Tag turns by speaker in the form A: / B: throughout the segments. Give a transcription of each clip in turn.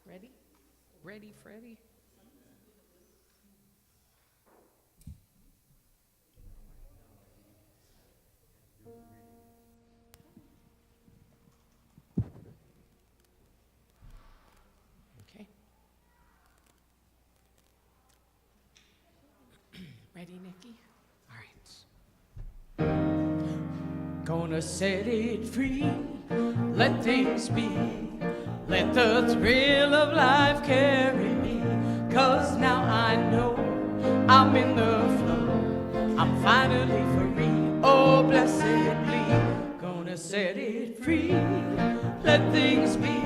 A: Ready? Ready, Freddie? Okay. Ready, Nikki? All right. Gonna set it free, let things be, let the thrill of life carry me, 'cause now I know I'm in the flow, I'm finally free, oh blessedly. Gonna set it free, let things be,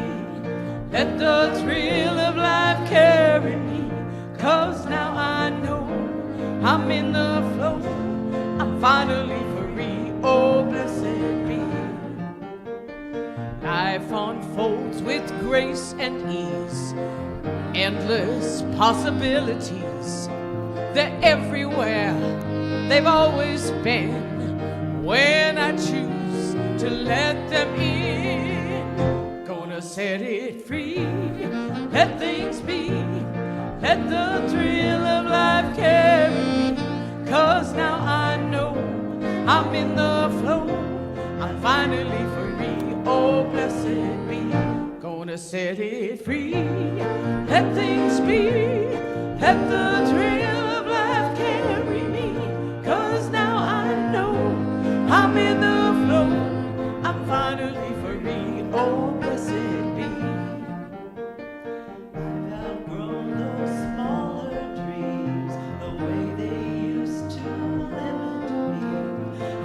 A: let the thrill of life carry me, 'cause now I know I'm in the flow, I'm finally free, oh blessed be. Life unfolds with grace and ease, endless possibilities. They're everywhere, they've always been, when I choose to let them in. Gonna set it free, let things be, let the thrill of life carry me, 'cause now I know I'm in the flow, I'm finally free, oh blessed be. Gonna set it free, let things be, let the thrill of life carry me, 'cause now I know I'm in the flow, I'm finally free, oh blessed be.
B: I've outgrown those smaller dreams, the way they used to limit me.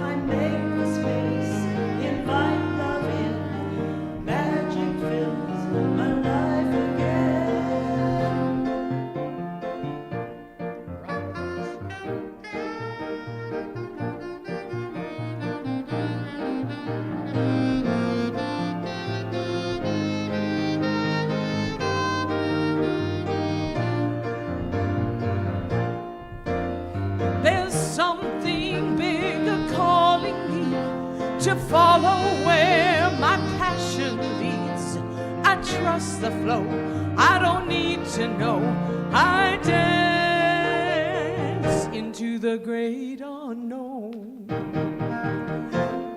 B: I make the space, invite love in, magic fills my life again.
A: There's something bigger calling me to follow where my passion leads. I trust the flow, I don't need to know. I dance into the great unknown.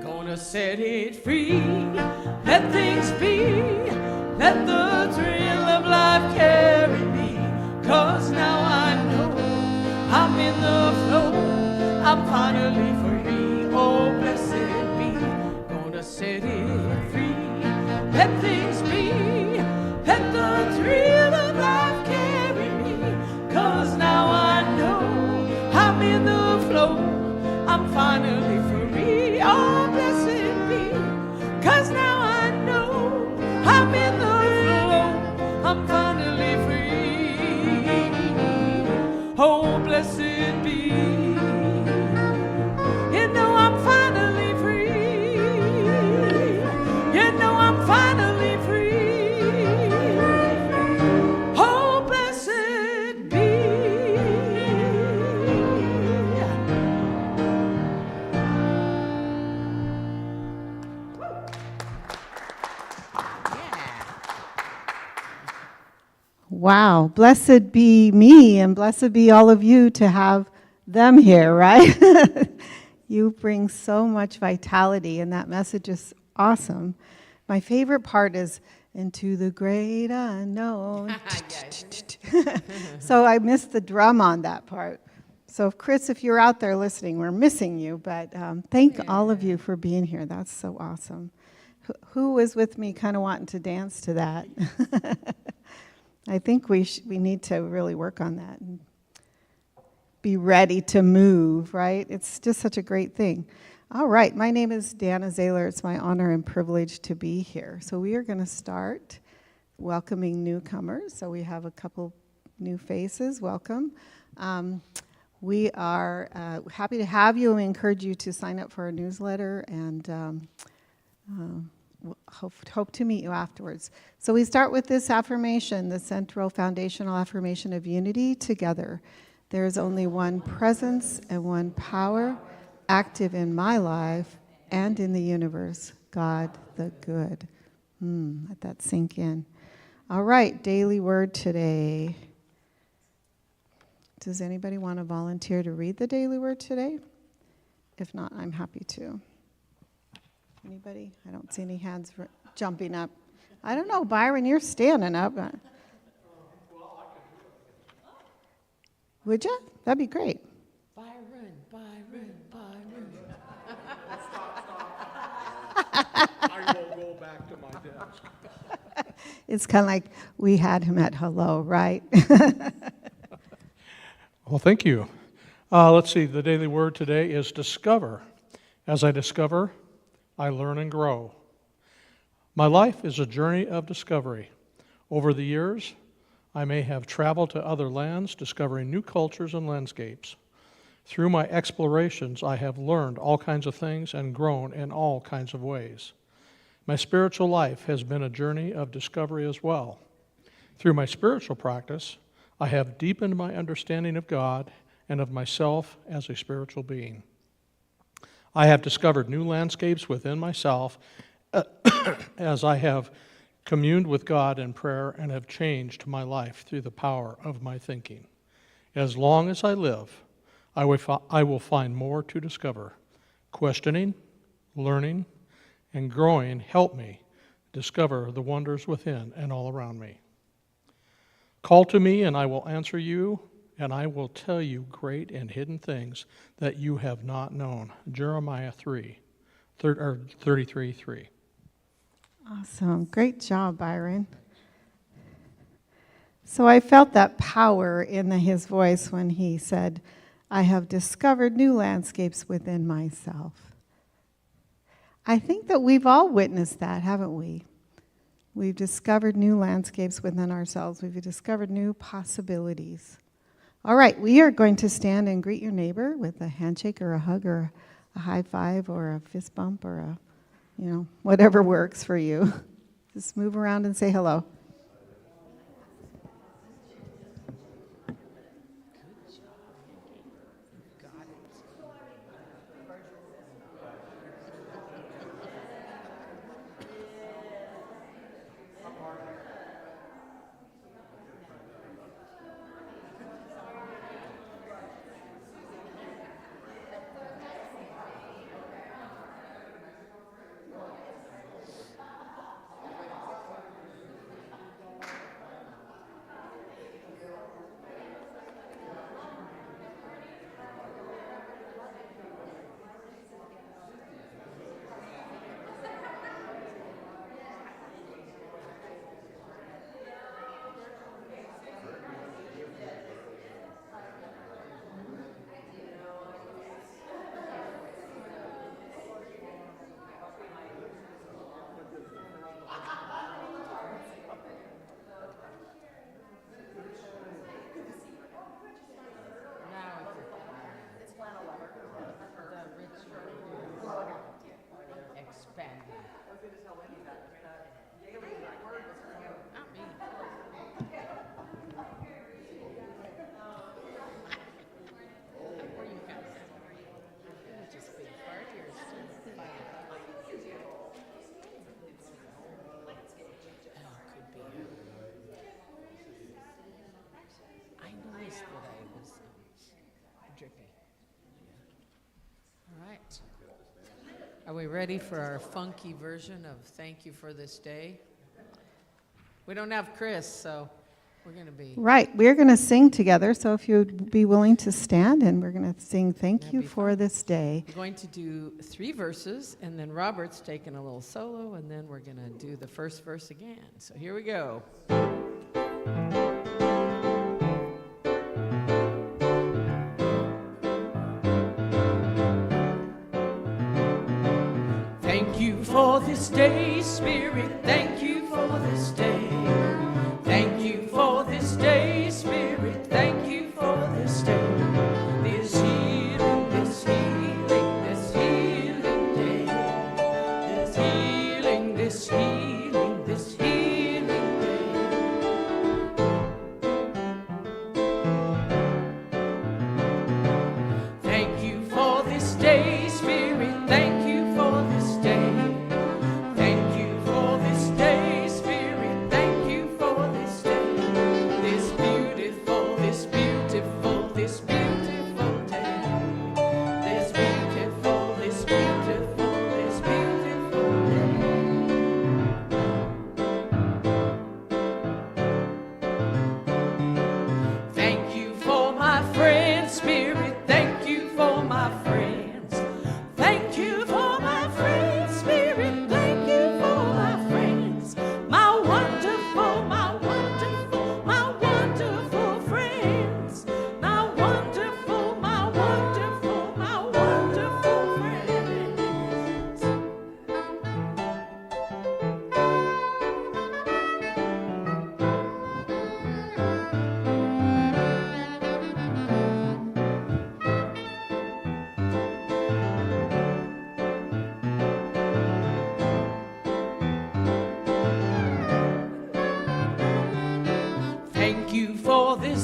A: Gonna set it free, let things be, let the thrill of life carry me, 'cause now I know I'm in the flow, I'm finally free, oh blessed be. Gonna set it free, let things be, let the thrill of life carry me, 'cause now I know I'm in the flow, I'm finally free, oh blessed be. 'Cause now I know I'm in the flow, I'm finally free, oh blessed be. You know I'm finally free, you know I'm finally free, oh blessed be.
C: Wow, blessed be me and blessed be all of you to have them here, right? You bring so much vitality and that message is awesome. My favorite part is into the great unknown. So I missed the drum on that part. So Chris, if you're out there listening, we're missing you, but thank all of you for being here. That's so awesome. Who was with me kind of wanting to dance to that? I think we need to really work on that and be ready to move, right? It's just such a great thing. All right, my name is Dana Zahler. It's my honor and privilege to be here. So we are going to start welcoming newcomers. So we have a couple new faces. Welcome. We are happy to have you, and we encourage you to sign up for our newsletter, and we'll hope to meet you afterwards. So we start with this affirmation, the central foundational affirmation of unity together. There is only one presence and one power active in my life and in the universe, God the good. Let that sink in. All right, daily word today. Does anybody want to volunteer to read the daily word today? If not, I'm happy to. Anybody? I don't see any hands jumping up. I don't know, Byron, you're standing up. Would you? That'd be great.
A: Byron, Byron, Byron.
D: I will go back to my desk.
C: It's kind of like we had him at hello, right?
D: Well, thank you. Let's see, the daily word today is discover. As I discover, I learn and grow. My life is a journey of discovery. Over the years, I may have traveled to other lands, discovering new cultures and landscapes. Through my explorations, I have learned all kinds of things and grown in all kinds of ways. My spiritual life has been a journey of discovery as well. Through my spiritual practice, I have deepened my understanding of God and of myself as a spiritual being. I have discovered new landscapes within myself as I have communed with God in prayer and have changed my life through the power of my thinking. As long as I live, I will find more to discover. Questioning, learning, and growing help me discover the wonders within and all around me. Call to me and I will answer you, and I will tell you great and hidden things that you have not known. Jeremiah 33:3.
C: Awesome. Great job, Byron. So I felt that power in his voice when he said, I have discovered new landscapes within myself. I think that we've all witnessed that, haven't we? We've discovered new landscapes within ourselves. We've discovered new possibilities. All right, we are going to stand and greet your neighbor with a handshake or a hug or a high five or a fist bump or a, whatever works for you. Just move around and say hello.
A: Are we ready for our funky version of Thank You for This Day? We don't have Chris, so we're going to be...
C: Right, we're going to sing together, so if you'd be willing to stand, and we're going to sing Thank You for This Day.
A: We're going to do 3 verses, and then Robert's taking a little solo, and then we're going to do the first verse again. So here we go. Thank you for this day, Spirit. Thank you for this day. Thank you for this day, Spirit. Thank you for this day. This healing, this healing, this healing day. This healing, this healing, this healing day. Thank you for this day, Spirit. Thank you for this day. Thank you for this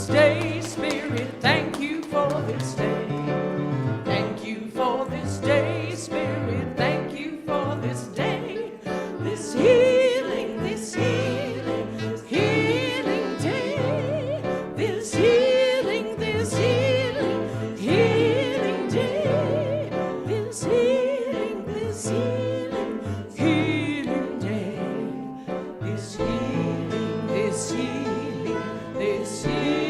A: this day, Spirit. Thank you for this day. Thank you for this day, Spirit. Thank you for this day. This healing, this healing, healing day. This healing, healing day. This healing, healing day. This healing, this healing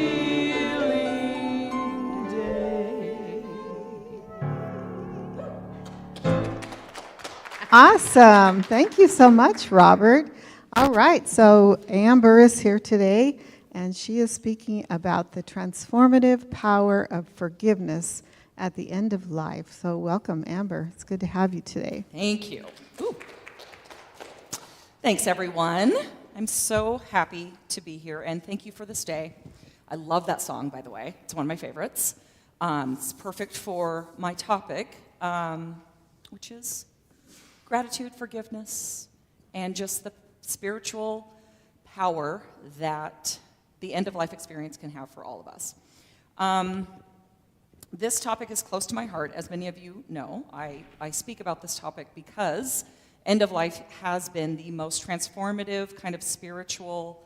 A: day.
C: Awesome. Thank you so much, Robert. All right, so Amber is here today, and she is speaking about the transformative power of forgiveness at the end of life. So welcome, Amber. It's good to have you today.
E: Thank you. Ooh. Thanks, everyone. I'm so happy to be here, and thank you for this day. I love that song, by the way. It's one of my favorites. It's perfect for my topic, which is gratitude, forgiveness, and just the spiritual power that the end-of-life experience can have for all of us. This topic is close to my heart. As many of you know, I speak about this topic because end of life has been the most transformative kind of spiritual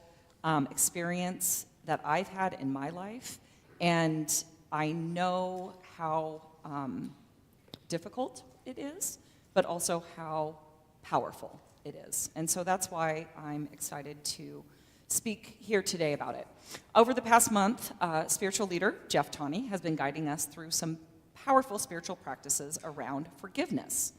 E: experience that I've had in my life. And I know how difficult it is, but also how powerful it is. And so that's why I'm excited to speak here today about it. Over the past month, spiritual leader Jeff Tawney has been guiding us through some powerful spiritual practices around forgiveness,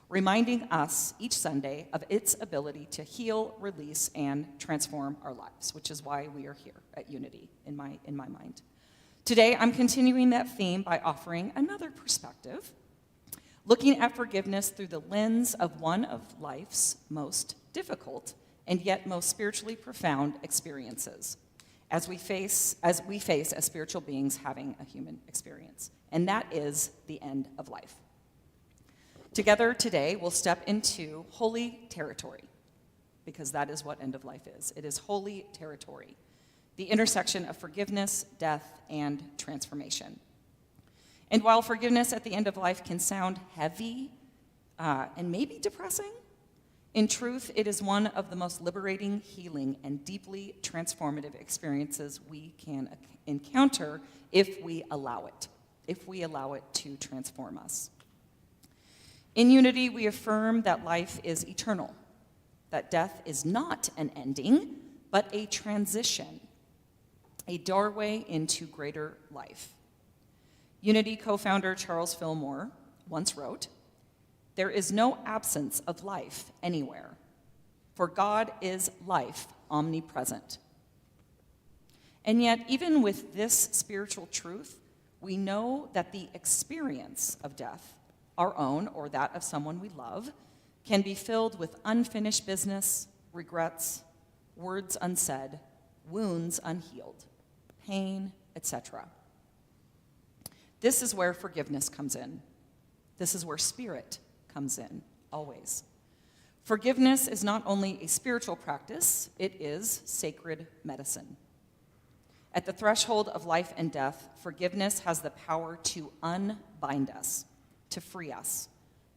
E: reminding us each Sunday of its ability to heal, release, and transform our lives, which is why we are here at Unity in my mind. Today, I'm continuing that theme by offering another perspective, looking at forgiveness through the lens of one of life's most difficult and yet most spiritually profound experiences as we face as spiritual beings having a human experience, and that is the end of life. Together today, we'll step into holy territory, because that is what end of life is. It is holy territory, the intersection of forgiveness, death, and transformation. And while forgiveness at the end of life can sound heavy and maybe depressing, in truth, it is one of the most liberating, healing, and deeply transformative experiences we can encounter if we allow it to transform us. In Unity, we affirm that life is eternal, that death is not an ending, but a transition, a doorway into greater life. Unity co-founder Charles Fillmore once wrote, "There is no absence of life anywhere, for God is life omnipresent." And yet, even with this spiritual truth, we know that the experience of death, our own or that of someone we love, can be filled with unfinished business, regrets, words unsaid, wounds unhealed, pain, etc. This is where forgiveness comes in. This is where spirit comes in, always. Forgiveness is not only a spiritual practice, it is sacred medicine. At the threshold of life and death, forgiveness has the power to unbind us, to free us,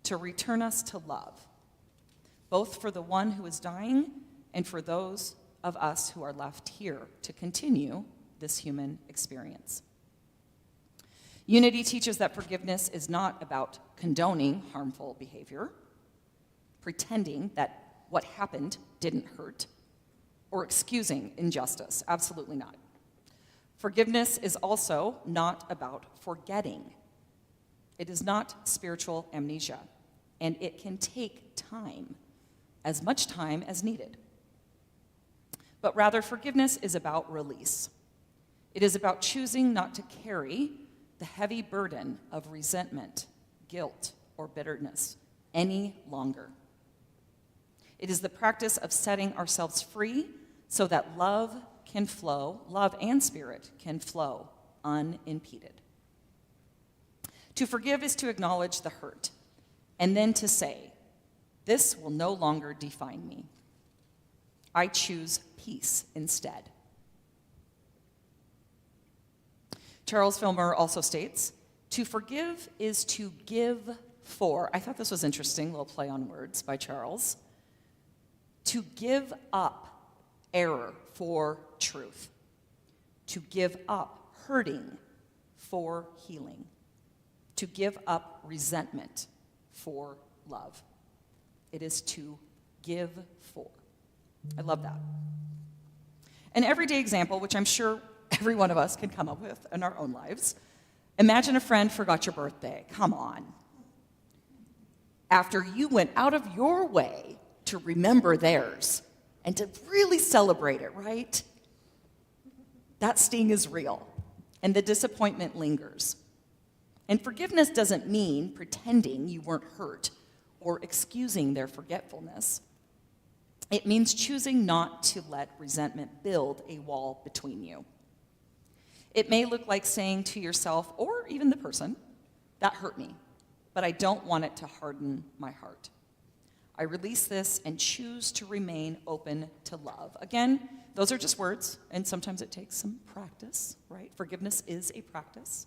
E: to return us to love, both for the one who is dying and for those of us who are left here to continue this human experience. Unity teaches that forgiveness is not about condoning harmful behavior, pretending that what happened didn't hurt, or excusing injustice. Absolutely not. Forgiveness is also not about forgetting. It is not spiritual amnesia, and it can take time, as much time as needed. But rather, forgiveness is about release. It is about choosing not to carry the heavy burden of resentment, guilt, or bitterness any longer. It is the practice of setting ourselves free so that love and spirit can flow unimpeded. To forgive is to acknowledge the hurt, and then to say, "This will no longer define me. I choose peace instead." Charles Filmer also states, to forgive is to give for. I thought this was interesting, little play on words by Charles. To give up error for truth. To give up hurting for healing. To give up resentment for love. It is to give for. I love that. An everyday example, which I'm sure every one of us can come up with in our own lives. Imagine a friend forgot your birthday. Come on. After you went out of your way to remember theirs and to really celebrate it, right? That sting is real, and the disappointment lingers. And forgiveness doesn't mean pretending you weren't hurt or excusing their forgetfulness. It means choosing not to let resentment build a wall between you. It may look like saying to yourself, or even the person, that hurt me, but I don't want it to harden my heart. I release this and choose to remain open to love. Again, those are just words, and sometimes it takes some practice, right? Forgiveness is a practice.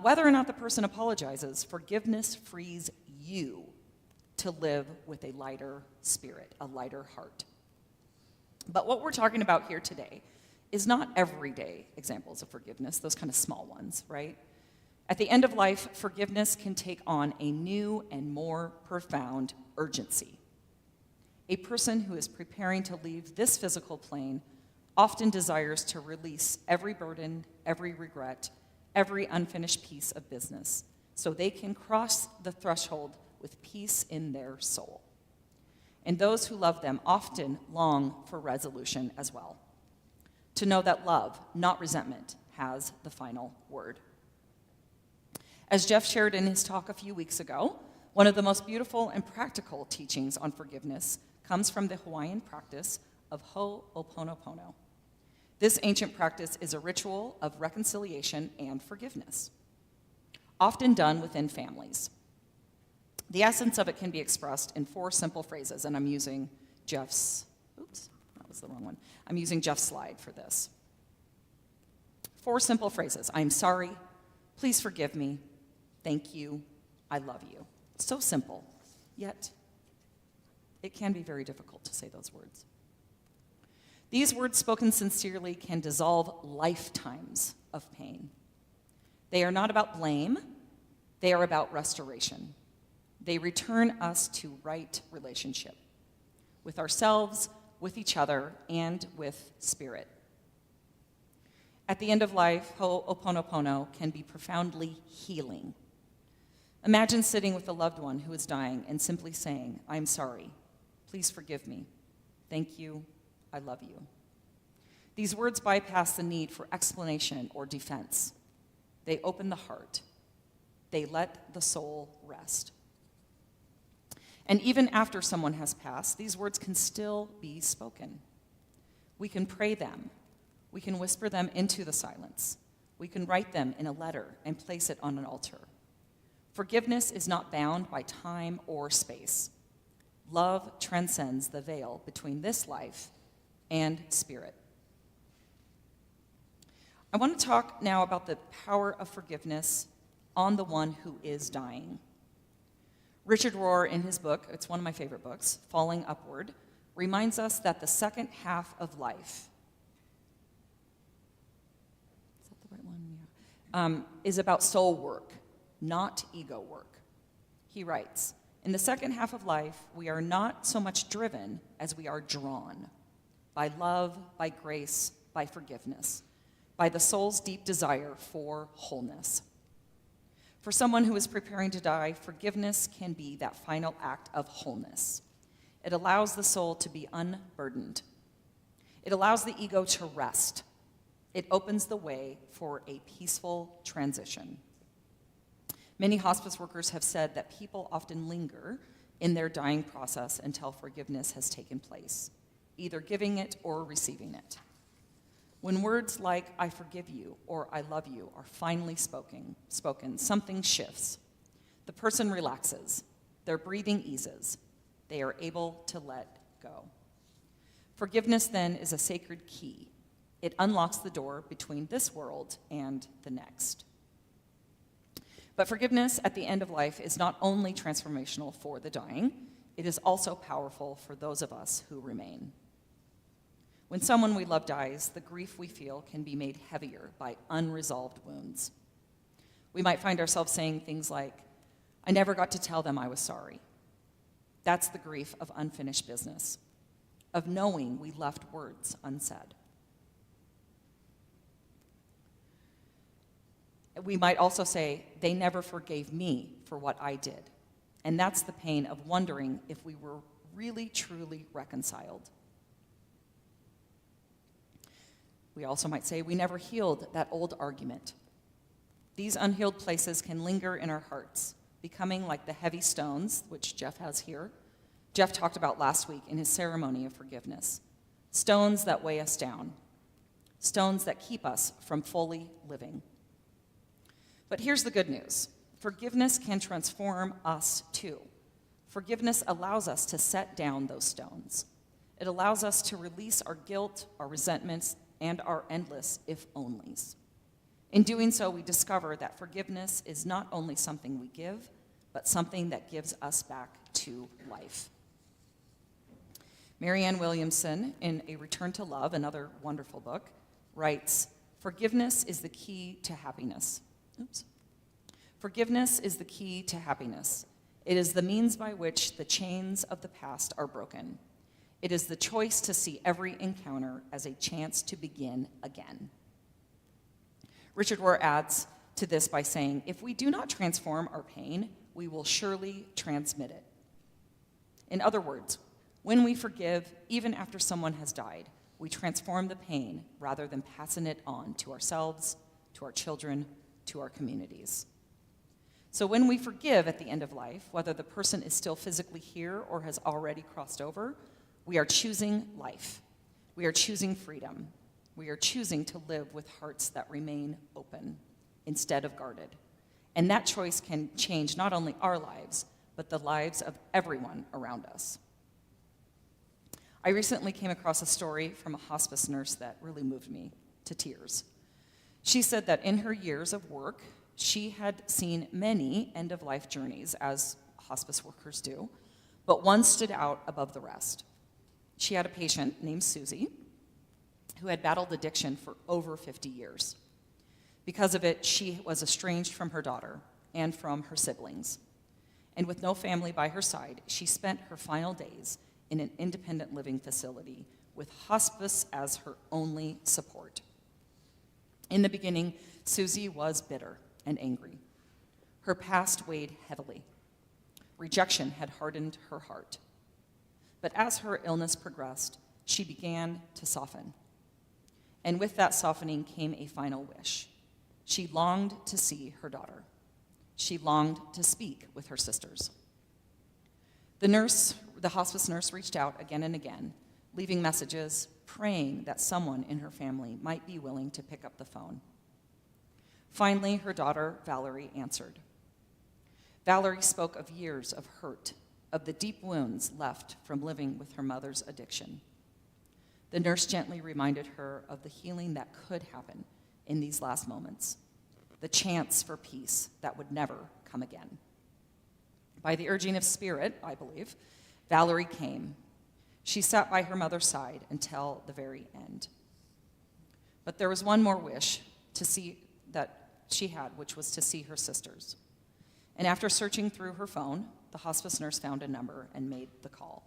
E: Whether or not the person apologizes, forgiveness frees you to live with a lighter spirit, a lighter heart. But what we're talking about here today is not everyday examples of forgiveness, those kind of small ones, right? At the end of life, forgiveness can take on a new and more profound urgency. A person who is preparing to leave this physical plane often desires to release every burden, every regret, every unfinished piece of business, so they can cross the threshold with peace in their soul. And those who love them often long for resolution as well. To know that love, not resentment, has the final word. As Jeff shared in his talk a few weeks ago, one of the most beautiful and practical teachings on forgiveness comes from the Hawaiian practice of ho'oponopono. This ancient practice is a ritual of reconciliation and forgiveness, often done within families. The essence of it can be expressed in 4 simple phrases, and I'm using Jeff's, that was the wrong one. I'm using Jeff's slide for this. 4 simple phrases. I'm sorry. Please forgive me. Thank you. I love you. So simple, yet it can be very difficult to say those words. These words spoken sincerely can dissolve lifetimes of pain. They are not about blame. They are about restoration. They return us to right relationship with ourselves, with each other, and with spirit. At the end of life, ho'oponopono can be profoundly healing. Imagine sitting with a loved one who is dying and simply saying, I'm sorry. Please forgive me. Thank you. I love you. These words bypass the need for explanation or defense. They open the heart. They let the soul rest. And even after someone has passed, these words can still be spoken. We can pray them. We can whisper them into the silence. We can write them in a letter and place it on an altar. Forgiveness is not bound by time or space. Love transcends the veil between this life and spirit. I want to talk now about the power of forgiveness on the one who is dying. Richard Rohr, in his book, it's one of my favorite books, Falling Upward, reminds us that the second half of life, is that the right one? Yeah. Is about soul work, not ego work. He writes, in the second half of life, we are not so much driven as we are drawn by love, by grace, by forgiveness, by the soul's deep desire for wholeness. For someone who is preparing to die, forgiveness can be that final act of wholeness. It allows the soul to be unburdened. It allows the ego to rest. It opens the way for a peaceful transition. Many hospice workers have said that people often linger in their dying process until forgiveness has taken place, either giving it or receiving it. When words like, I forgive you, or I love you, are finally spoken, something shifts. The person relaxes. Their breathing eases. They are able to let go. Forgiveness, then, is a sacred key. It unlocks the door between this world and the next. But forgiveness at the end of life is not only transformational for the dying, it is also powerful for those of us who remain. When someone we love dies, the grief we feel can be made heavier by unresolved wounds. We might find ourselves saying things like, "I never got to tell them I was sorry." That's the grief of unfinished business, of knowing we left words unsaid. We might also say, "They never forgave me for what I did." And that's the pain of wondering if we were really, truly reconciled. We also might say, "We never healed that old argument." These unhealed places can linger in our hearts, becoming like the heavy stones, which Jeff has here. Jeff talked about last week in his ceremony of forgiveness. Stones that weigh us down. Stones that keep us from fully living. But here's the good news. Forgiveness can transform us too. Forgiveness allows us to set down those stones. It allows us to release our guilt, our resentments, and our endless if-onlys. In doing so, we discover that forgiveness is not only something we give, but something that gives us back to life. Marianne Williamson, in A Return to Love, another wonderful book, writes, "Forgiveness is the key to happiness." Forgiveness is the key to happiness. It is the means by which the chains of the past are broken. It is the choice to see every encounter as a chance to begin again. Richard Rohr adds to this by saying, "If we do not transform our pain, we will surely transmit it." In other words, when we forgive, even after someone has died, we transform the pain rather than passing it on to ourselves, to our children, to our communities. So when we forgive at the end of life, whether the person is still physically here or has already crossed over, we are choosing life. We are choosing freedom. We are choosing to live with hearts that remain open instead of guarded. And that choice can change not only our lives, but the lives of everyone around us. I recently came across a story from a hospice nurse that really moved me to tears. She said that in her years of work, she had seen many end-of-life journeys, as hospice workers do, but one stood out above the rest. She had a patient named Susie who had battled addiction for over 50 years. Because of it, she was estranged from her daughter and from her siblings. And with no family by her side, she spent her final days in an independent living facility with hospice as her only support. In the beginning, Susie was bitter and angry. Her past weighed heavily. Rejection had hardened her heart. But as her illness progressed, she began to soften. And with that softening came a final wish. She longed to see her daughter. She longed to speak with her sisters. The hospice nurse reached out again and again, leaving messages, praying that someone in her family might be willing to pick up the phone. Finally, her daughter, Valerie, answered. Valerie spoke of years of hurt, of the deep wounds left from living with her mother's addiction. The nurse gently reminded her of the healing that could happen in these last moments, the chance for peace that would never come again. By the urging of spirit, I believe, Valerie came. She sat by her mother's side until the very end. But there was one more wish that she had, which was to see her sisters. And after searching through her phone, the hospice nurse found a number and made the call.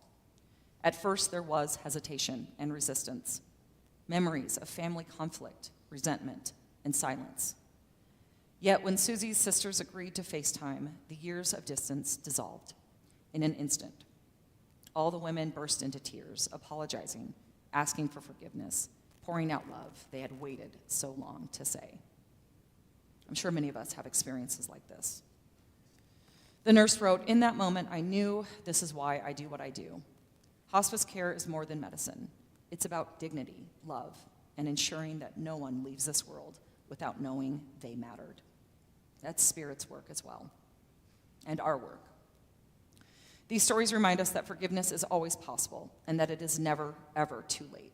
E: At first, there was hesitation and resistance, memories of family conflict, resentment, and silence. Yet when Susie's sisters agreed to FaceTime, the years of distance dissolved in an instant. All the women burst into tears, apologizing, asking for forgiveness, pouring out love they had waited so long to say. I'm sure many of us have experiences like this. The nurse wrote, "In that moment, I knew this is why I do what I do. Hospice care is more than medicine. It's about dignity, love, and ensuring that no one leaves this world without knowing they mattered." That's Spirit's work as well, and our work. These stories remind us that forgiveness is always possible and that it is never, ever too late.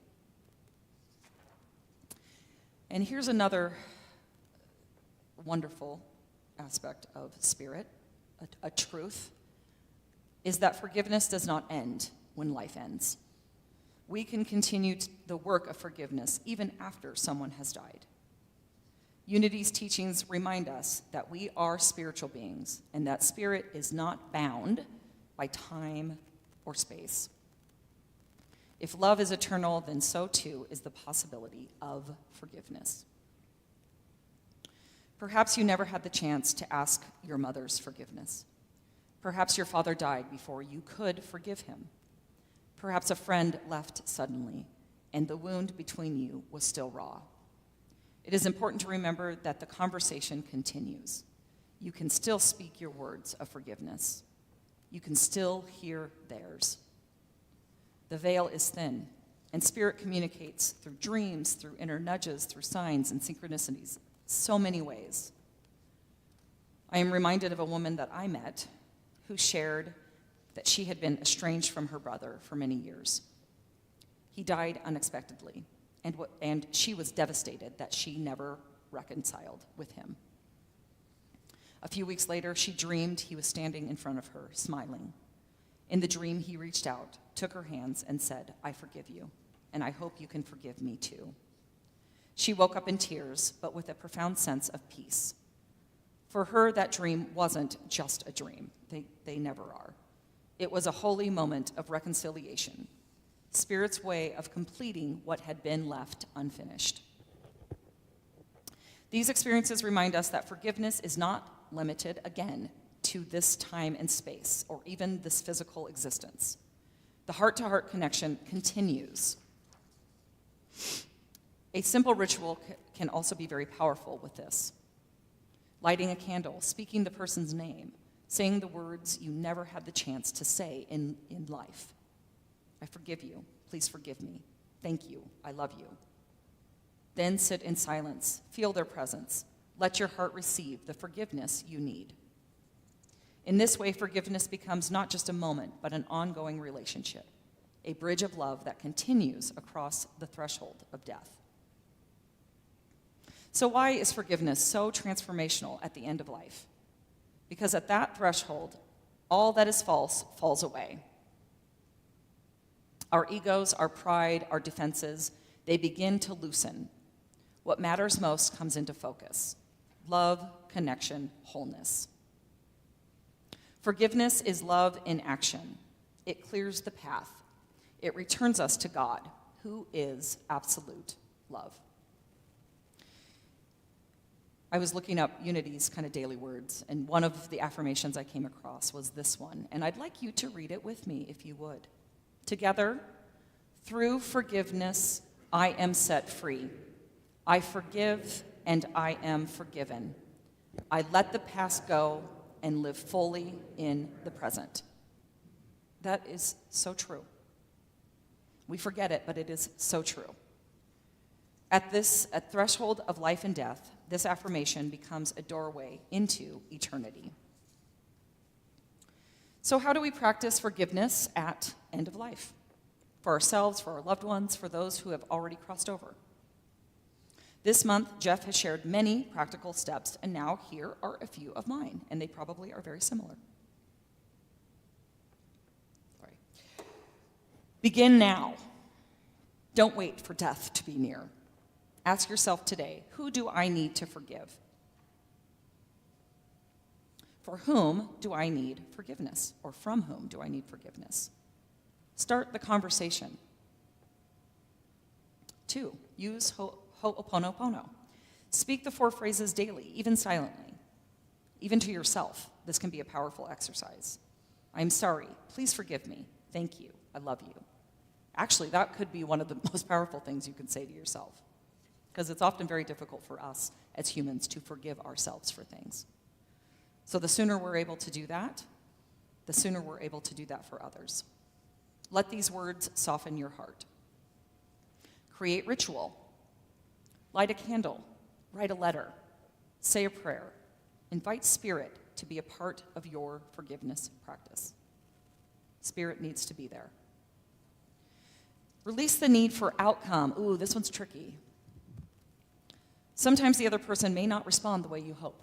E: And here's another wonderful aspect of Spirit, a truth, is that forgiveness does not end when life ends. We can continue the work of forgiveness even after someone has died. Unity's teachings remind us that we are spiritual beings and that spirit is not bound by time or space. If love is eternal, then so too is the possibility of forgiveness. Perhaps you never had the chance to ask your mother's forgiveness. Perhaps your father died before you could forgive him. Perhaps a friend left suddenly, and the wound between you was still raw. It is important to remember that the conversation continues. You can still speak your words of forgiveness. You can still hear theirs. The veil is thin, and spirit communicates through dreams, through inner nudges, through signs and synchronicities, so many ways. I am reminded of a woman that I met who shared that she had been estranged from her brother for many years. He died unexpectedly, and she was devastated that she never reconciled with him. A few weeks later, she dreamed he was standing in front of her, smiling. In the dream, he reached out, took her hands, and said, "I forgive you, and I hope you can forgive me too." She woke up in tears, but with a profound sense of peace. For her, that dream wasn't just a dream. They never are. It was a holy moment of reconciliation, Spirit's way of completing what had been left unfinished. These experiences remind us that forgiveness is not limited, again, to this time and space, or even this physical existence. The heart-to-heart connection continues. A simple ritual can also be very powerful with this. Lighting a candle, speaking the person's name, saying the words you never had the chance to say in life. I forgive you. Please forgive me. Thank you. I love you. Then sit in silence. Feel their presence. Let your heart receive the forgiveness you need. In this way, forgiveness becomes not just a moment, but an ongoing relationship, a bridge of love that continues across the threshold of death. So why is forgiveness so transformational at the end of life? Because at that threshold, all that is false falls away. Our egos, our pride, our defenses, they begin to loosen. What matters most comes into focus: love, connection, wholeness. Forgiveness is love in action. It clears the path. It returns us to God, who is absolute love. I was looking up Unity's kind of daily words, and one of the affirmations I came across was this one, and I'd like you to read it with me if you would. Together, through forgiveness, I am set free. I forgive and I am forgiven. I let the past go and live fully in the present. That is so true. We forget it, but it is so true. At threshold of life and death, this affirmation becomes a doorway into eternity. So how do we practice forgiveness at end of life? For ourselves, for our loved ones, for those who have already crossed over. This month, Jeff has shared many practical steps, and now here are a few of mine, and they probably are very similar. Sorry. Begin now. Don't wait for death to be near. Ask yourself today, who do I need to forgive? For whom do I need forgiveness? Or from whom do I need forgiveness? Start the conversation. 2, use ho'oponopono. Speak the 4 phrases daily, even silently, even to yourself. This can be a powerful exercise. I'm sorry. Please forgive me. Thank you. I love you. Actually, that could be one of the most powerful things you can say to yourself, because it's often very difficult for us as humans to forgive ourselves for things. So the sooner we're able to do that, the sooner we're able to do that for others. Let these words soften your heart. Create ritual. Light a candle. Write a letter. Say a prayer. Invite Spirit to be a part of your forgiveness practice. Spirit needs to be there. Release the need for outcome. Ooh, this one's tricky. Sometimes the other person may not respond the way you hope.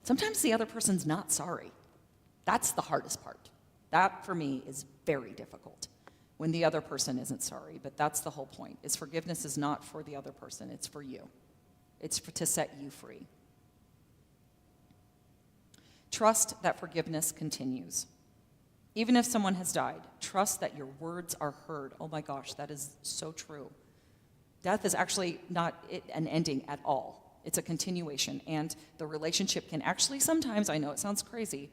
E: Sometimes the other person's not sorry. That's the hardest part. That, for me, is very difficult when the other person isn't sorry. But that's the whole point, is forgiveness is not for the other person. It's for you. It's to set you free. Trust that forgiveness continues. Even if someone has died, trust that your words are heard. Oh my gosh, that is so true. Death is actually not an ending at all. It's a continuation, and the relationship can actually sometimes, I know it sounds crazy,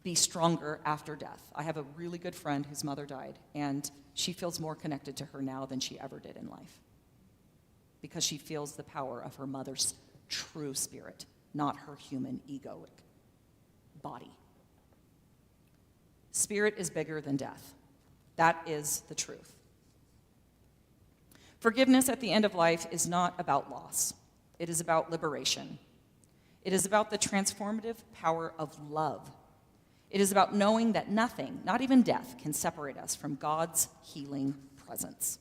E: be stronger after death. I have a really good friend whose mother died, and she feels more connected to her now than she ever did in life because she feels the power of her mother's true spirit, not her human egoic body. Spirit is bigger than death. That is the truth. Forgiveness at the end of life is not about loss. It is about liberation. It is about the transformative power of love. It is about knowing that nothing, not even death, can separate us from God's healing presence.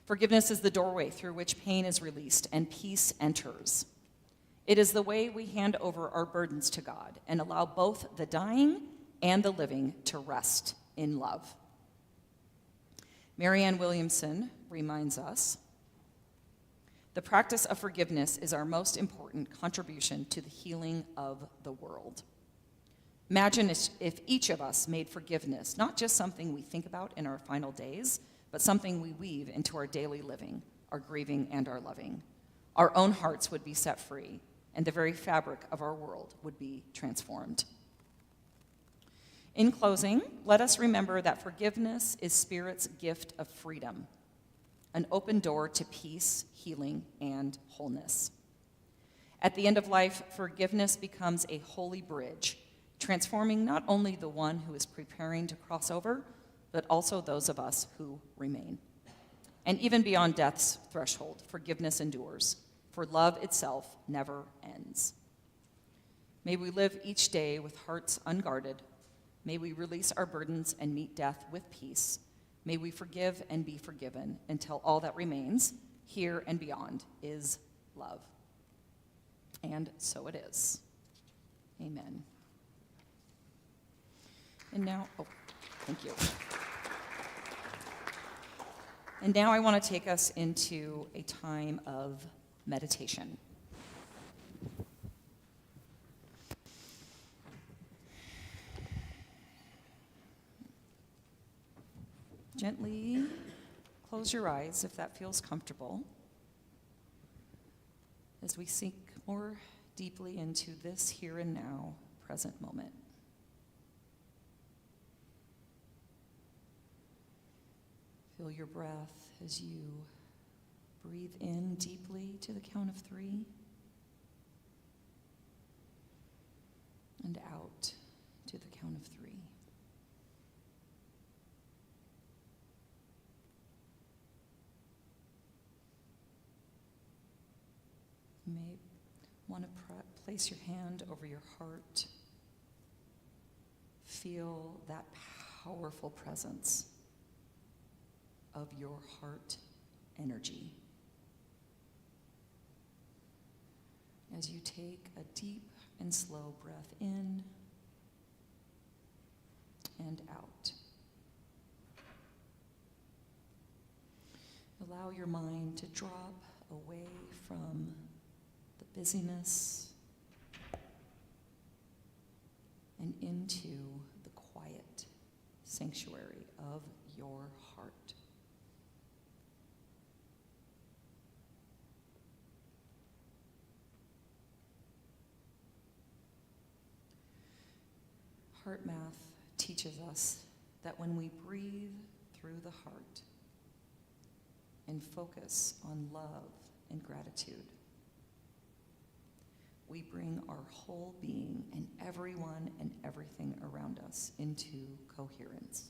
E: Forgiveness is the doorway through which pain is released and peace enters. It is the way we hand over our burdens to God and allow both the dying and the living to rest in love. Marianne Williamson reminds us, the practice of forgiveness is our most important contribution to the healing of the world. Imagine if each of us made forgiveness not just something we think about in our final days, but something we weave into our daily living, our grieving, and our loving. Our own hearts would be set free, and the very fabric of our world would be transformed. In closing, let us remember that forgiveness is Spirit's gift of freedom, an open door to peace, healing, and wholeness. At the end of life, forgiveness becomes a holy bridge, transforming not only the one who is preparing to cross over, but also those of us who remain. And even beyond death's threshold, forgiveness endures, for love itself never ends. May we live each day with hearts unguarded. May we release our burdens and meet death with peace. May we forgive and be forgiven until all that remains, here and beyond, is love. And so it is. Amen. And now, thank you. And now I want to take us into a time of meditation. Gently close your eyes if that feels comfortable as we sink more deeply into this here and now present moment. Feel your breath as you breathe in deeply to the count of 3 and out to the count of 3. You may want to place your hand over your heart. Feel that powerful presence of your heart energy. As you take a deep and slow breath in and out. Allow your mind to drop away from the busyness and into the quiet sanctuary of your heart. Heart math teaches us that when we breathe through the heart and focus on love and gratitude, we bring our whole being and everyone and everything around us into coherence.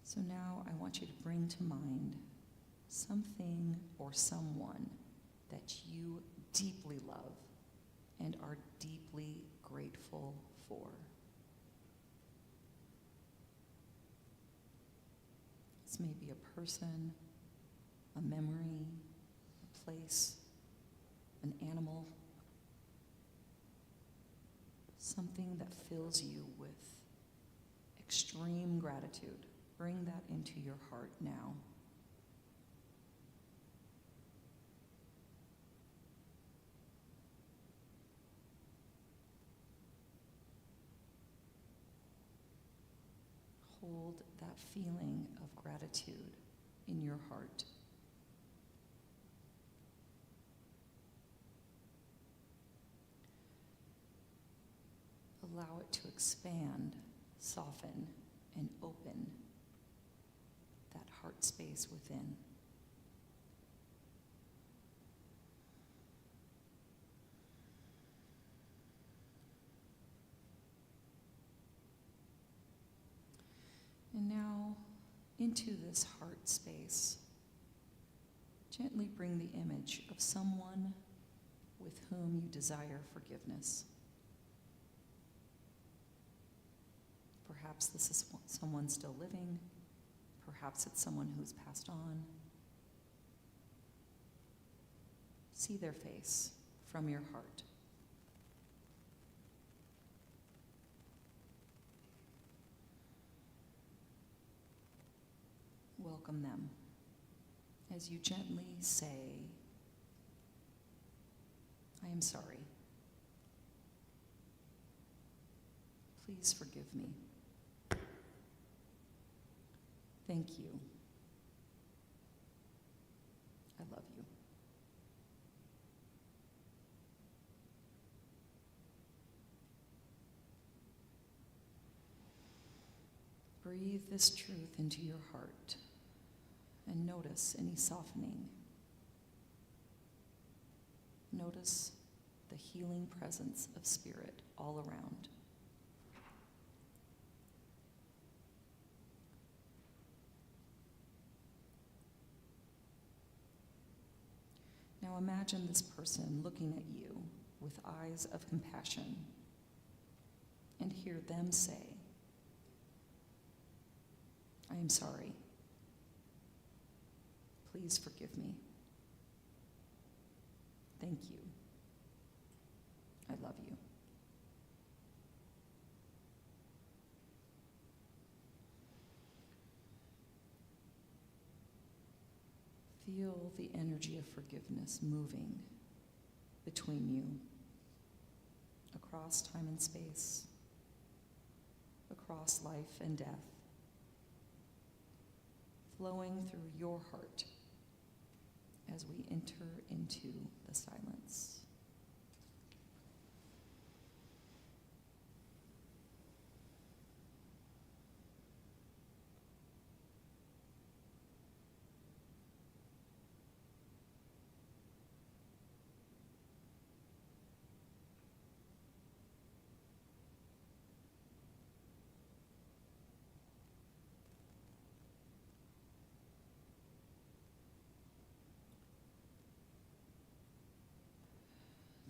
E: So now I want you to bring to mind something or someone that you deeply love and are deeply grateful for. This may be a person, a memory, a place, an animal, something that fills you with extreme gratitude. Bring that into your heart now. Hold that feeling of gratitude in your heart. Allow it to expand, soften, and open that heart space within. And now, into this heart space, gently bring the image of someone with whom you desire forgiveness. Perhaps this is someone still living. Perhaps it's someone who's passed on. See their face from your heart. Welcome them as you gently say, I am sorry. Please forgive me. Thank you. I love you. Breathe this truth into your heart and notice any softening. Notice the healing presence of Spirit all around. Now imagine this person looking at you with eyes of compassion and hear them say, I am sorry. Please forgive me. Thank you. I love you. Feel the energy of forgiveness moving between you, across time and space, across life and death, flowing through your heart as we enter into the silence.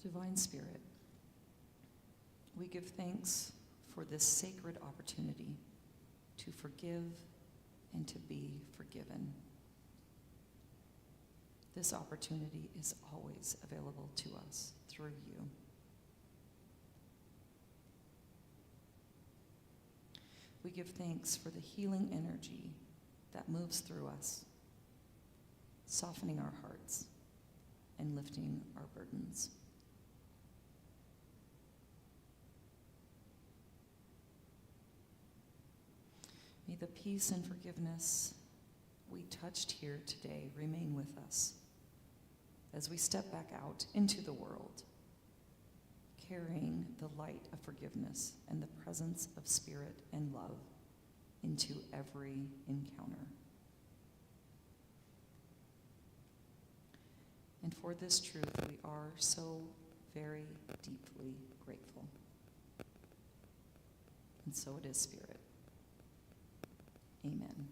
E: Divine Spirit, we give thanks for this sacred opportunity to forgive and to be forgiven. This opportunity is always available to us through you. We give thanks for the healing energy that moves through us, softening our hearts and lifting our burdens. May the peace and forgiveness we touched here today remain with us as we step back out into the world, carrying the light of forgiveness and the presence of Spirit and love into every encounter. And for this truth, we are so very deeply grateful. And so it is, Spirit. Amen.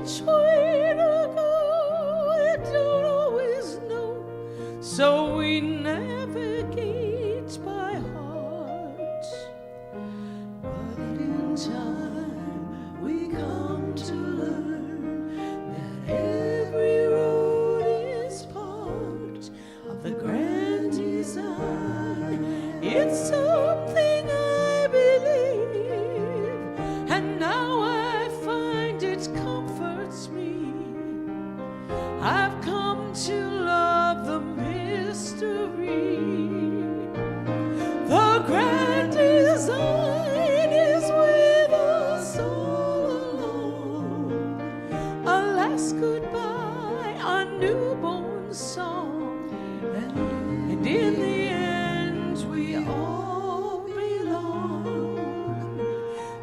A: which way to go, I don't always know, so we navigate by heart.
B: But in time we come to learn that every road is part of the grand design.
A: It's something I believe, and now I find it comforts me. I've come to love the mystery. The grand design is with us all along. A last goodbye, a newborn song, and in the end we all belong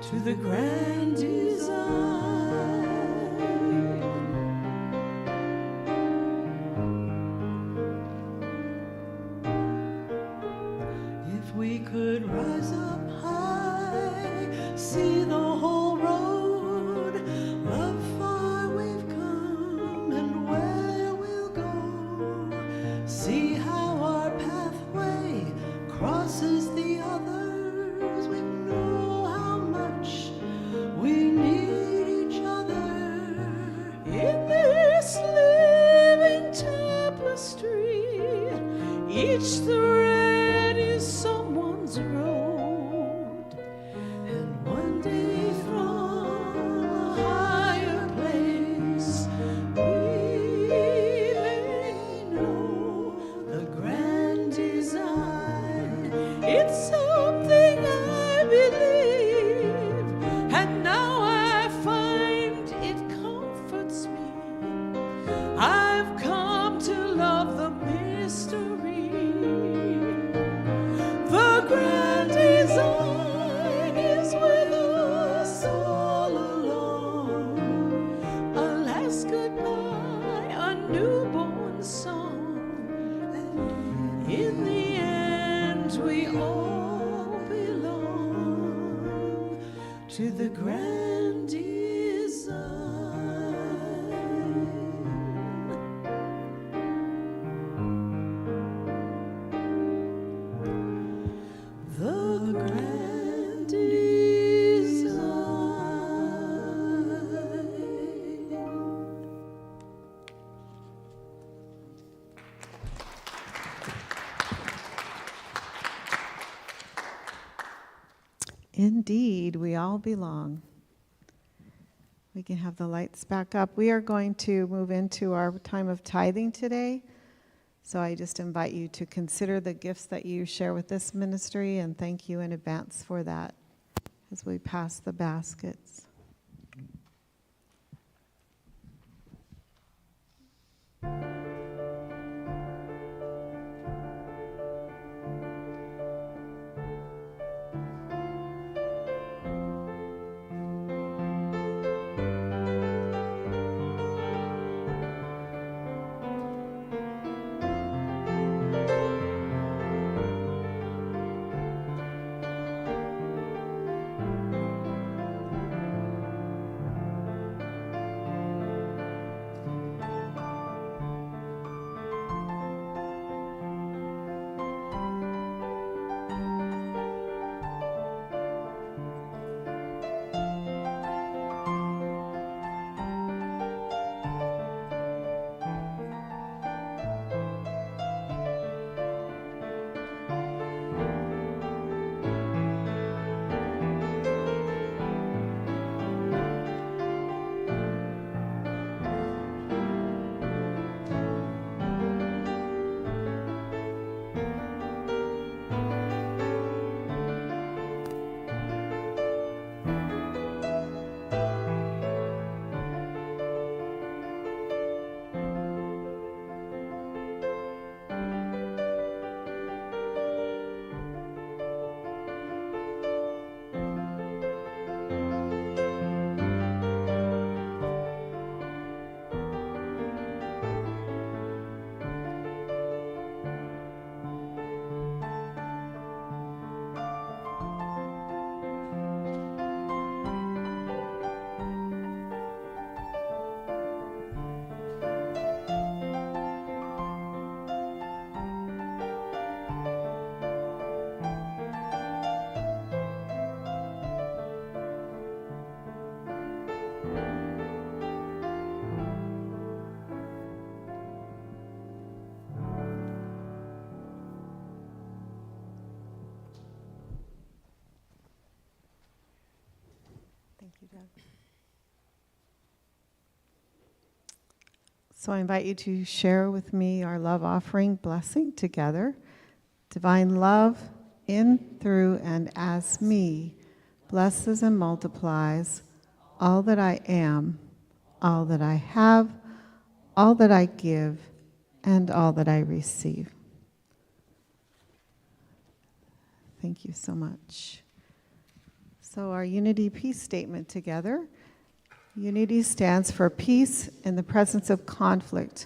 A: to the grand design.
B: If we could rise up high, see the whole road of far we've come and where we'll go, see how our pathway crosses the others, we know how much we need each other.
A: In this living tapestry, each thread is someone's road.
B: And one day from a higher place, we may know the grand design.
A: It's something I believe, and now I find it comforts me. I've come to love the mystery. The grand design is with us all along. A last goodbye, a newborn song, and in the end we all belong to the grand design. The grand design.
C: Indeed, we all belong. We can have the lights back up. We are going to move into our time of tithing today. So I just invite you to consider the gifts that you share with this ministry, and thank you in advance for that as we pass the baskets. So I invite you to share with me our love offering blessing together. Divine love in, through, and as me blesses and multiplies all that I am, all that I have, all that I give, and all that I receive. Thank you so much. So our unity peace statement together. Unity stands for peace in the presence of conflict,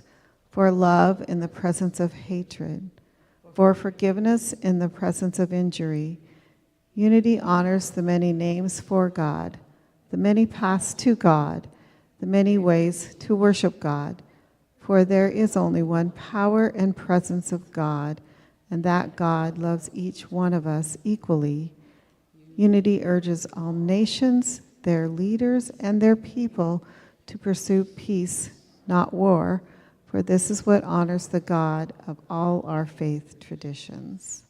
C: for love in the presence of hatred, for forgiveness in the presence of injury. Unity honors the many names for God, the many paths to God, the many ways to worship God. For there is only one power and presence of God, and that God loves each one of us equally. Unity urges all nations, their leaders, and their people to pursue peace, not war, for this is what honors the God of all our faith traditions.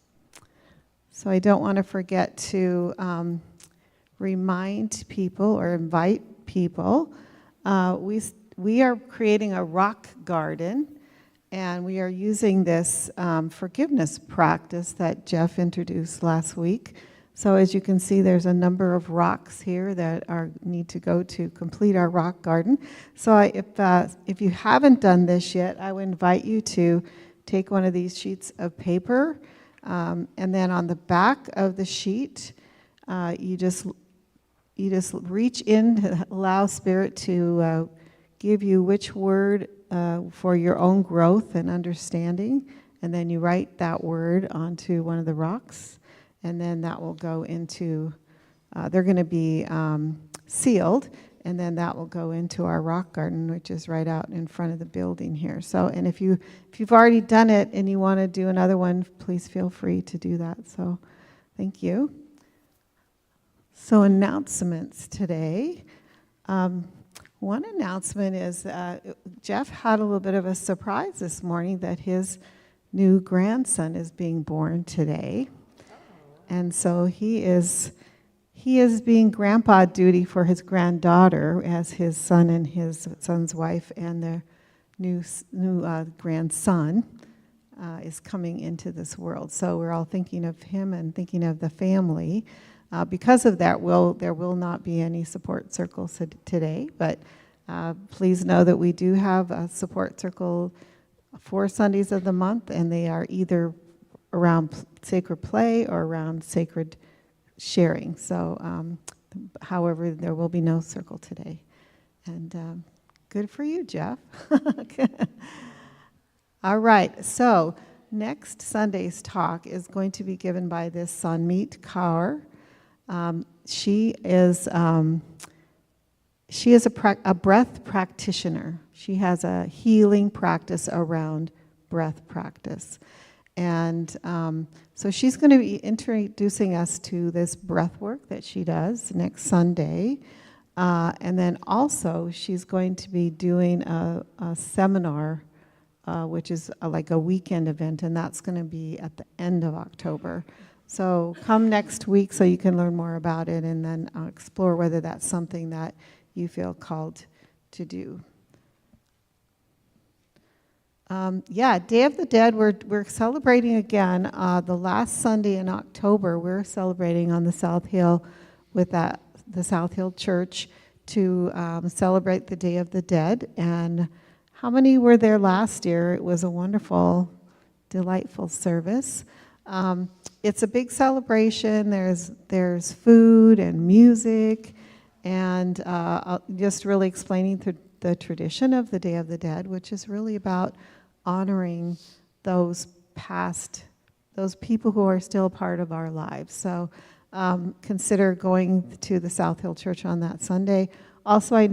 C: So I don't want to forget to remind people or invite people. We are creating a rock garden, and we are using this forgiveness practice that Jeff introduced last week. So as you can see, there's a number of rocks here that need to go to complete our rock garden. So if you haven't done this yet, I would invite you to take one of these sheets of paper, and then on the back of the sheet, you just reach in to allow Spirit to give you which word for your own growth and understanding, and then you write that word onto one of the rocks. And then that will go into, they're going to be sealed, and then that will go into our rock garden, which is right out in front of the building here. So, and if you've already done it and you want to do another one, please feel free to do that. So, thank you. So, announcements today. One announcement is Jeff had a little bit of a surprise this morning that his new grandson is being born today. And so he is being grandpa duty for his granddaughter as his son and his son's wife and their new grandson is coming into this world. So we're all thinking of him and thinking of the family. Because of that, there will not be any support circles today, but please know that we do have a support circle 4 Sundays of the month, and they are either around sacred play or around sacred sharing. So, however, there will be no circle today. And good for you, Jeff. All right, so next Sunday's talk is going to be given by this Sanmeet Kaur. She is a breath practitioner. She has a healing practice around breath practice. And so she's going to be introducing us to this breath work that she does next Sunday. And then also she's going to be doing a seminar, which is like a weekend event, and that's going to be at the end of October. So come next week so you can learn more about it and then explore whether that's something that you feel called to do. Day of the Dead, we're celebrating again. The last Sunday in October, we're celebrating on the South Hill with the South Hill Church to celebrate the Day of the Dead. And how many were there last year? It was a wonderful, delightful service. It's a big celebration. There's food and music, and just really explaining the tradition of the Day of the Dead, which is really about honoring those people who are still part of our lives. So consider going to the South Hill Church on that Sunday. Also, I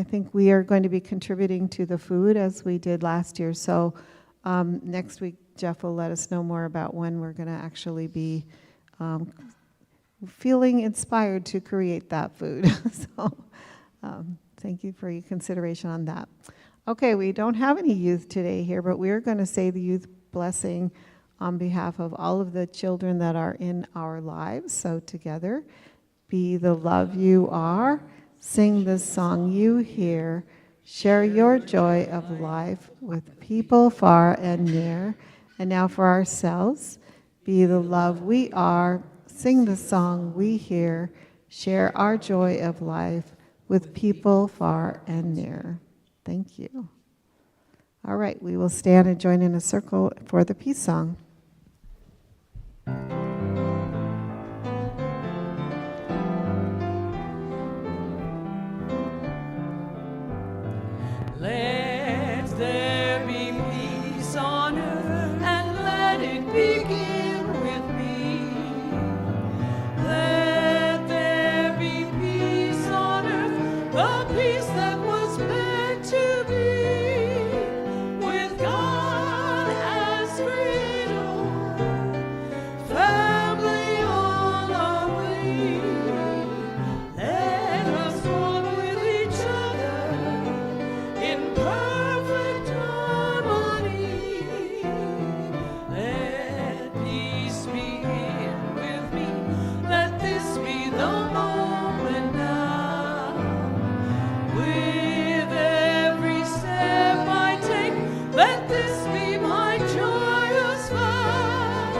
C: think we are going to be contributing to the food as we did last year. So next week, Jeff will let us know more about when we're going to actually be feeling inspired to create that food. So thank you for your consideration on that. Okay, we don't have any youth today here, but we're going to say the youth blessing on behalf of all of the children that are in our lives. So together, be the love you are, sing the song you hear, Share your joy of life with people far and near. And now for ourselves, be the love we are, sing the song we hear, share our joy of life with people far and near. Thank you. All right, we will stand and join in a circle for the peace song.
A: Let there be peace on earth, and let it begin with me. Let there be peace on earth, the peace that was meant to be, with God as freedom, family all are we. Let us walk with each other in perfect harmony. Let peace begin with me. Let this be the moment now. With every step I take, let this be my joyous vow,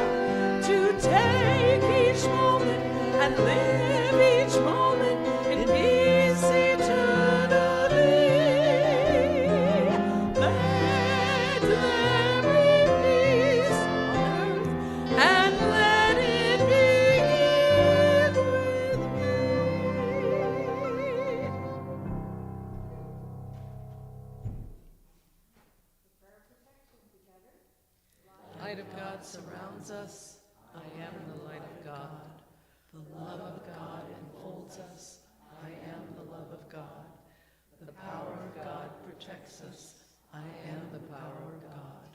A: to take each moment and live each moment in peace eternally. Let there be peace on earth, and let it begin with me. Light of God surrounds us. I am the light of God. The love of God enfolds us. I am the love of God. The power of God protects us. I am the power of God.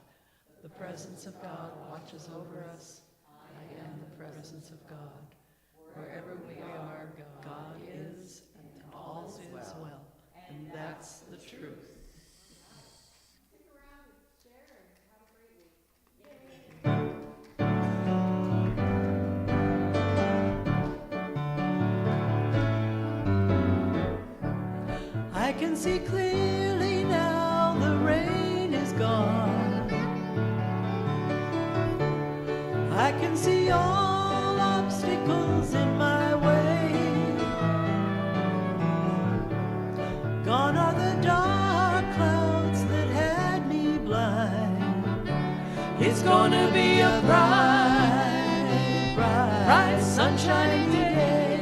A: The presence of God watches over us. I am the presence of God. Wherever we are, God is, and all is well. And that's the truth. I can see clearly now, the rain is gone. I can see all obstacles in my way. Gone are the dark clouds that had me blind. It's gonna be a bright, bright, bright sunshiny day.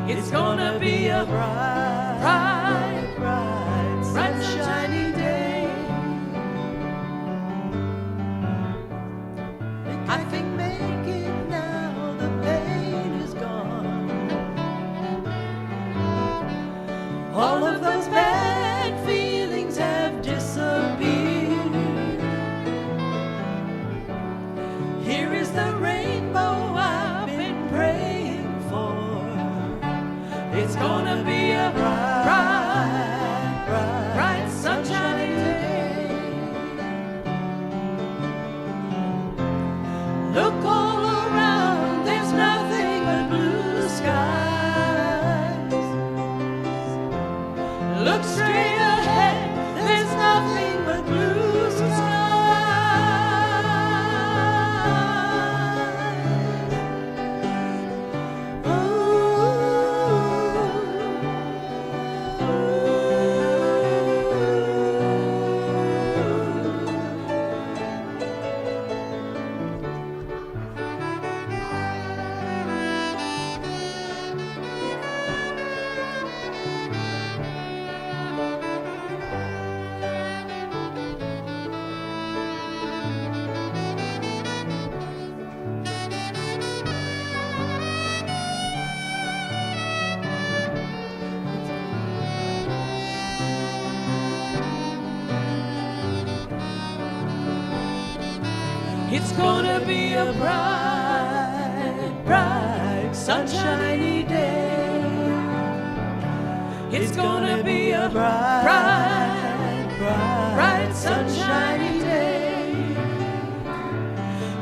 A: It's gonna be a bright, bright, bright, sunshiny day. I think make it now, the pain is gone. All of those bad feelings have disappeared. Here is the rainbow I've been praying for. It's gonna be a bright, bright, bright, bright sunshiny day. Look all around, there's nothing but blue skies. Look straight ahead, there's nothing but blue skies. It's gonna be a bright, bright, sunshiny day. It's gonna be a bright, bright, bright, sunshiny day.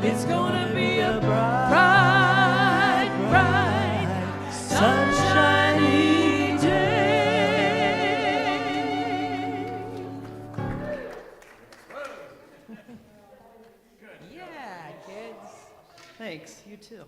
A: It's gonna be a bright, bright, sunshiny day.
B: Thanks, you too.